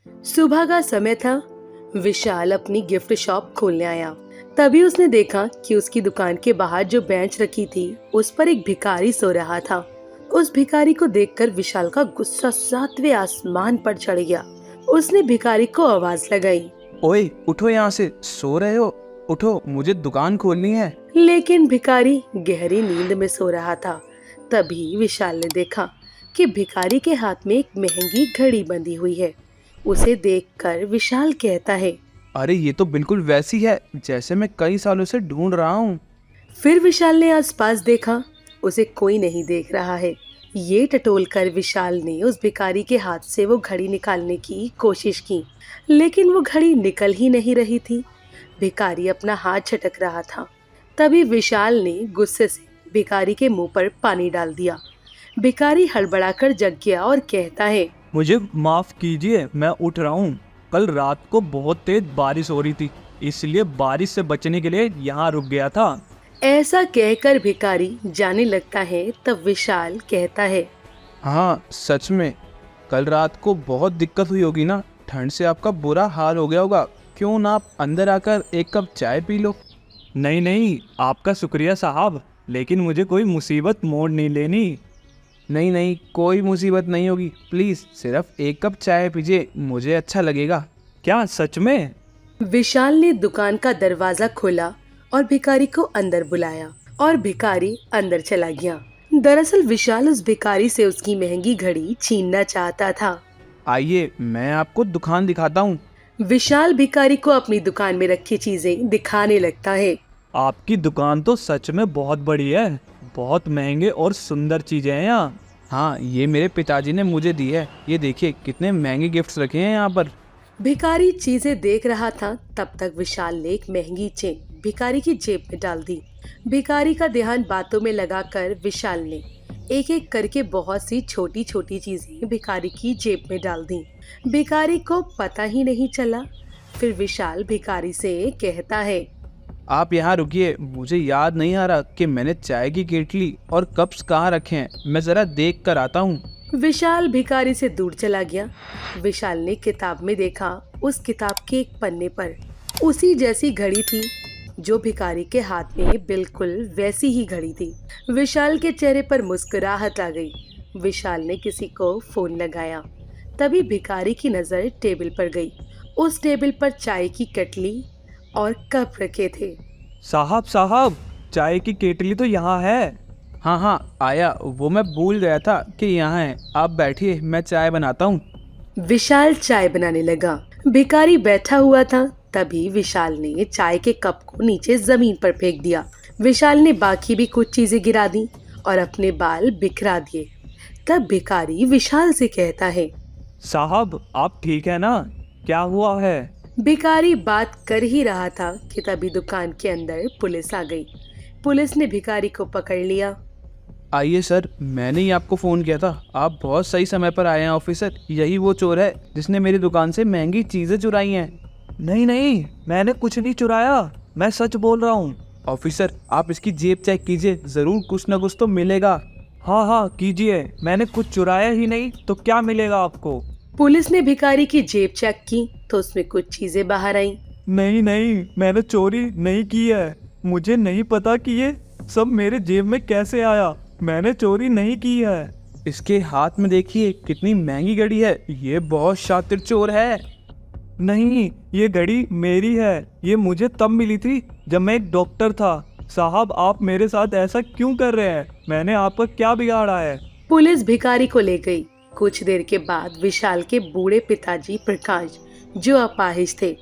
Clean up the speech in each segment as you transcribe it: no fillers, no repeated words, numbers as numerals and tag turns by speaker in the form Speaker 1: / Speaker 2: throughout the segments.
Speaker 1: सुबह का समय था। विशाल अपनी गिफ्ट शॉप खोलने आया। तभी उसने देखा कि उसकी दुकान के बाहर जो बेंच रखी थी उस पर एक भिखारी सो रहा था। उस भिखारी को देखकर विशाल का गुस्सा सातवें आसमान पर चढ़ गया। उसने भिखारी को आवाज लगाई,
Speaker 2: ओए उठो, यहाँ से सो रहे हो? उठो, मुझे दुकान खोलनी है।
Speaker 1: लेकिन भिखारी गहरी नींद में सो रहा था। तभी विशाल ने देखा कि भिखारी के हाथ में एक महंगी घड़ी बंधी हुई है। उसे देखकर विशाल कहता है,
Speaker 2: अरे ये तो बिल्कुल वैसी है जैसे मैं कई सालों से ढूंढ रहा हूँ।
Speaker 1: फिर विशाल ने आसपास देखा, उसे कोई नहीं देख रहा है। ये टटोलकर विशाल ने उस भिखारी के हाथ से वो घड़ी निकालने की कोशिश की, लेकिन वो घड़ी निकल ही नहीं रही थी। भिखारी अपना हाथ झटक रहा था। तभी विशाल ने गुस्से से भिखारी के मुंह पर पानी डाल दिया। भिखारी हड़बड़ाकर जग गया और कहता है,
Speaker 3: मुझे माफ कीजिए, मैं उठ रहा हूँ। कल रात को बहुत तेज बारिश हो रही थी, इसलिए बारिश से बचने के लिए यहाँ रुक गया था।
Speaker 1: ऐसा कहकर भिखारी जाने लगता है। तब विशाल कहता है,
Speaker 2: हाँ सच में, कल रात को बहुत दिक्कत हुई होगी ना, ठंड से आपका बुरा हाल हो गया होगा। क्यों ना आप अंदर आकर एक कप चाय पी लो।
Speaker 3: नहीं नहीं, आपका शुक्रिया साहब, लेकिन मुझे कोई मुसीबत मोड़ नहीं लेनी।
Speaker 2: नहीं नहीं, कोई मुसीबत नहीं होगी, प्लीज़ सिर्फ एक कप चाय पीजिए, मुझे अच्छा लगेगा।
Speaker 3: क्या सच में?
Speaker 1: विशाल ने दुकान का दरवाजा खोला और भिखारी को अंदर बुलाया और भिखारी अंदर चला गया। दरअसल विशाल उस भिखारी से उसकी महंगी घड़ी छीनना चाहता था।
Speaker 2: आइए मैं आपको दुकान दिखाता हूँ।
Speaker 1: विशाल भिखारी को अपनी दुकान में रखी चीजें दिखाने लगता है।
Speaker 3: आपकी दुकान तो सच में बहुत बड़ी है, बहुत महंगे और सुंदर चीजें हैं यहाँ।
Speaker 2: हाँ, ये मेरे पिताजी ने मुझे दी है। ये देखिए कितने महंगे गिफ्ट्स रखे हैं यहाँ पर।
Speaker 1: भिखारी चीजें देख रहा था, तब तक विशाल ने एक महंगी चेन भिखारी की जेब में डाल दी। भिखारी का ध्यान बातों में लगाकर विशाल ने एक एक करके बहुत सी छोटी छोटी चीजें भिखारी की जेब में डाल दी। भिखारी को पता ही नहीं चला। फिर विशाल भिखारी से कहता है,
Speaker 2: आप यहाँ रुकिए, मुझे याद नहीं आ रहा कि मैंने चाय की केटली और कप्स कहाँ रखे हैं। मैं ज़रा देख कर आता हूँ।
Speaker 1: विशाल भिखारी से दूर चला गया। विशाल ने किताब में देखा, उस किताब के एक पन्ने पर उसी जैसी घड़ी थी जो भिखारी के हाथ में बिल्कुल वैसी ही घड़ी थी। विशाल के चेहरे पर मुस्कुराहट आ गई। विशाल ने किसी को फोन लगाया। तभी भिखारी की नजर टेबल पर गई। उस टेबल पर चाय की केटली और कप रखे थे।
Speaker 3: साहब साहब, चाय की केटली तो यहाँ है।
Speaker 2: हाँ हाँ आया, वो मैं भूल गया था कि यहाँ है। आप बैठिए, मैं चाय बनाता हूँ।
Speaker 1: विशाल चाय बनाने लगा। भिखारी बैठा हुआ था। तभी विशाल ने चाय के कप को नीचे जमीन पर फेंक दिया। विशाल ने बाकी भी कुछ चीजें गिरा दी और अपने बाल बिखरा दिए। तब भिखारी विशाल से कहता है,
Speaker 3: साहब आप ठीक है ना? क्या हुआ है?
Speaker 1: भिखारी बात कर ही रहा था कि तभी दुकान के अंदर पुलिस आ गई। पुलिस ने भिखारी को पकड़ लिया।
Speaker 2: आइए सर, मैंने ही आपको फ़ोन किया था। आप बहुत सही समय पर आए हैं ऑफिसर। यही वो चोर है जिसने मेरी दुकान से महंगी चीज़ें चुराई हैं।
Speaker 3: नहीं नहीं, मैंने कुछ नहीं चुराया, मैं सच बोल रहा हूँ।
Speaker 2: ऑफिसर, आप इसकी जेब चेक कीजिए, ज़रूर कुछ ना कुछ तो मिलेगा।
Speaker 3: हाँ हाँ कीजिए, मैंने कुछ चुराया ही नहीं तो क्या मिलेगा आपको?
Speaker 1: पुलिस ने भिखारी की जेब चेक की तो उसमें कुछ चीजें बाहर आईं।
Speaker 3: नहीं नहीं, मैंने चोरी नहीं की है। मुझे नहीं पता कि ये सब मेरे जेब में कैसे आया। मैंने चोरी नहीं की है।
Speaker 2: इसके हाथ में देखिए कितनी महंगी घड़ी है। ये बहुत शातिर चोर है।
Speaker 3: नहीं, ये घड़ी मेरी है। ये मुझे तब मिली थी जब मैं एक डॉक्टर था। साहब आप मेरे साथ ऐसा क्यों कर रहे हैं? मैंने आपका क्या बिगाड़ा है?
Speaker 1: पुलिस भिखारी को ले गई। कुछ देर के बाद विशाल के बूढ़े पिताजी प्रकाश, जो अपाहिज थे,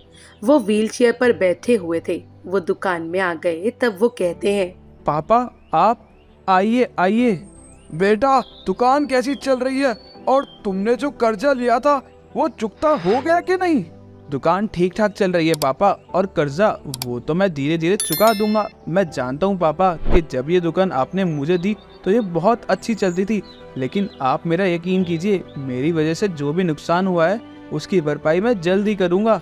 Speaker 1: वो व्हीलचेयर पर बैठे हुए थे, वो दुकान में आ गए। तब वो कहते हैं,
Speaker 2: पापा आप आइए आइए।
Speaker 4: बेटा, दुकान कैसी चल रही है? और तुमने जो कर्जा लिया था वो चुकता हो गया कि नहीं?
Speaker 2: दुकान ठीक ठाक चल रही है पापा, और कर्जा वो तो मैं धीरे धीरे चुका दूंगा। मैं जानता हूँ पापा कि जब ये दुकान आपने मुझे दी तो ये बहुत अच्छी चलती थी, लेकिन आप मेरा यकीन कीजिए, मेरी वजह से जो भी नुकसान हुआ है उसकी भरपाई मैं जल्द ही करूँगा।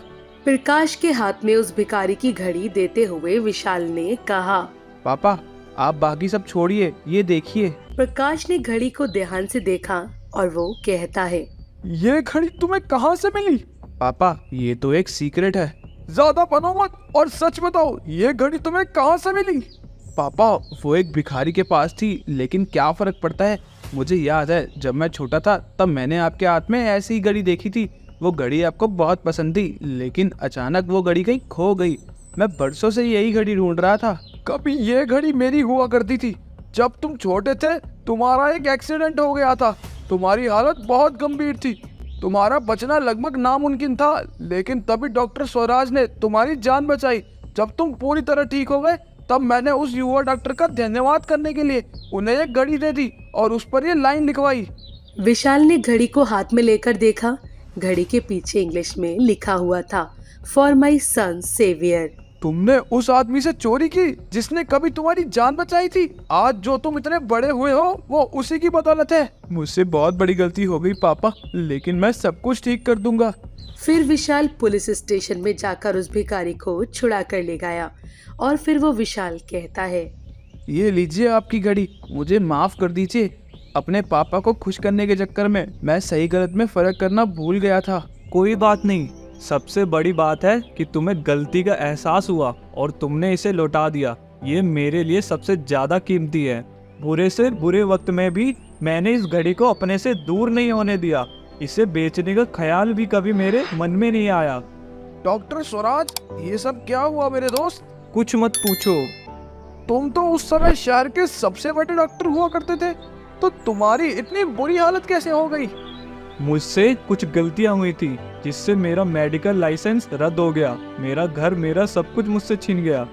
Speaker 1: प्रकाश के हाथ में उस भिखारी की घड़ी देते हुए विशाल ने कहा,
Speaker 2: पापा आप बाकी सब छोड़िए, ये देखिए।
Speaker 1: प्रकाश ने घड़ी को ध्यान से देखा और वो कहता है,
Speaker 4: ये घड़ी तुम्हें कहाँ से मिली?
Speaker 2: पापा ये तो एक सीक्रेट है।
Speaker 4: ज्यादा बनो मत और सच बताओ, ये घड़ी तुम्हें कहाँ से मिली?
Speaker 2: पापा वो एक भिखारी के पास थी, लेकिन क्या फर्क पड़ता है। मुझे याद है जब मैं छोटा था तब मैंने आपके हाथ में ऐसी ही घड़ी देखी थी। वो घड़ी आपको बहुत पसंद थी, लेकिन अचानक वो घड़ी कहीं खो गई। मैं बरसों से यही घड़ी ढूंढ रहा था।
Speaker 4: कभी ये घड़ी मेरी हुआ करती थी। जब तुम छोटे थे तुम्हारा एक एक्सीडेंट हो गया था। तुम्हारी हालत बहुत गंभीर थी। तुम्हारा बचना लगभग नामुमकिन था, लेकिन तभी डॉक्टर स्वराज ने तुम्हारी जान बचाई। जब तुम पूरी तरह ठीक हो गए तब मैंने उस युवा डॉक्टर का धन्यवाद करने के लिए उन्हें एक घड़ी दे दी और उस पर ये लाइन लिखवाई।
Speaker 1: विशाल ने घड़ी को हाथ में लेकर देखा। घड़ी के पीछे इंग्लिश में लिखा हुआ था, फॉर माई सन सेवियर।
Speaker 4: तुमने उस आदमी से चोरी की जिसने कभी तुम्हारी जान बचाई थी। आज जो तुम इतने बड़े हुए हो वो उसी की बदौलत है।
Speaker 2: मुझसे बहुत बड़ी गलती हो गई पापा, लेकिन मैं सब कुछ ठीक कर दूंगा।
Speaker 1: फिर विशाल पुलिस स्टेशन में जाकर उस भिखारी को छुड़ा कर ले गया और फिर वो विशाल कहता है,
Speaker 2: ये लीजिए आपकी घड़ी, मुझे माफ कर दीजिए। अपने पापा को खुश करने के चक्कर में मैं सही गलत में फर्क करना भूल गया था।
Speaker 3: कोई बात नहीं, सबसे बड़ी बात है कि तुम्हें गलती का एहसास हुआ और तुमने इसे लौटा दिया। ये मेरे लिए सबसे ज्यादा कीमती है। बुरे से बुरे वक्त में भी मैंने इस घड़ी को अपने से दूर नहीं होने दिया। इसे बेचने का ख्याल भी कभी मेरे मन में नहीं आया।
Speaker 4: डॉक्टर स्वराज, ये सब क्या हुआ मेरे दोस्त?
Speaker 3: कुछ मत पूछो।
Speaker 4: तुम तो उस समय शहर के सबसे बड़े डॉक्टर हुआ करते थे, तो तुम्हारी इतनी बुरी हालत कैसे हो गई?
Speaker 3: मुझसे कुछ गलतियां हुई थी जिससे मेरा मेडिकल लाइसेंस रद्द हो गया। मेरा घर, मेरा सब कुछ मुझसे छीन गया।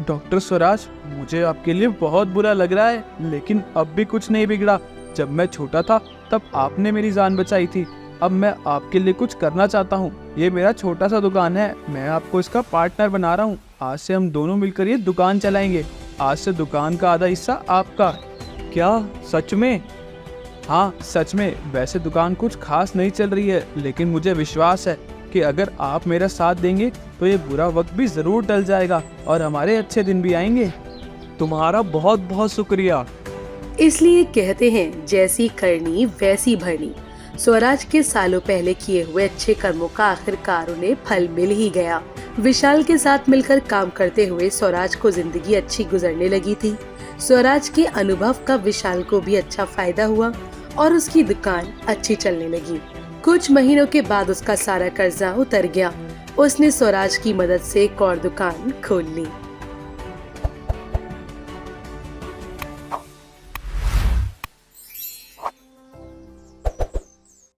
Speaker 2: डॉक्टर स्वराज, मुझे आपके लिए बहुत बुरा लग रहा है, लेकिन अब भी कुछ नहीं बिगड़ा। जब मैं छोटा था तब आपने मेरी जान बचाई थी। अब मैं आपके लिए कुछ करना चाहता हूँ। ये मेरा छोटा सा दुकान है, मैं आपको इसका पार्टनर बना रहा हूँ। आज से हम दोनों मिलकर ये दुकान चलाएंगे। आज से दुकान का आधा हिस्सा आपका।
Speaker 3: क्या सच में?
Speaker 2: हाँ सच में। वैसे दुकान कुछ खास नहीं चल रही है, लेकिन मुझे विश्वास है कि अगर आप मेरा साथ देंगे तो ये बुरा वक्त भी जरूर टल जाएगा और हमारे अच्छे दिन भी आएंगे।
Speaker 3: तुम्हारा बहुत बहुत शुक्रिया।
Speaker 1: इसलिए कहते हैं, जैसी करनी वैसी भरनी। स्वराज के सालों पहले किए हुए अच्छे कर्मों का आखिरकार उन्हें फल मिल ही गया। विशाल के साथ मिलकर काम करते हुए स्वराज को जिंदगी अच्छी गुजरने लगी थी। स्वराज के अनुभव का विशाल को भी अच्छा फायदा हुआ और उसकी दुकान अच्छी चलने लगी। कुछ महीनों के बाद उसका सारा कर्जा उतर गया। उसने स्वराज की मदद से एक और दुकान खोल ली।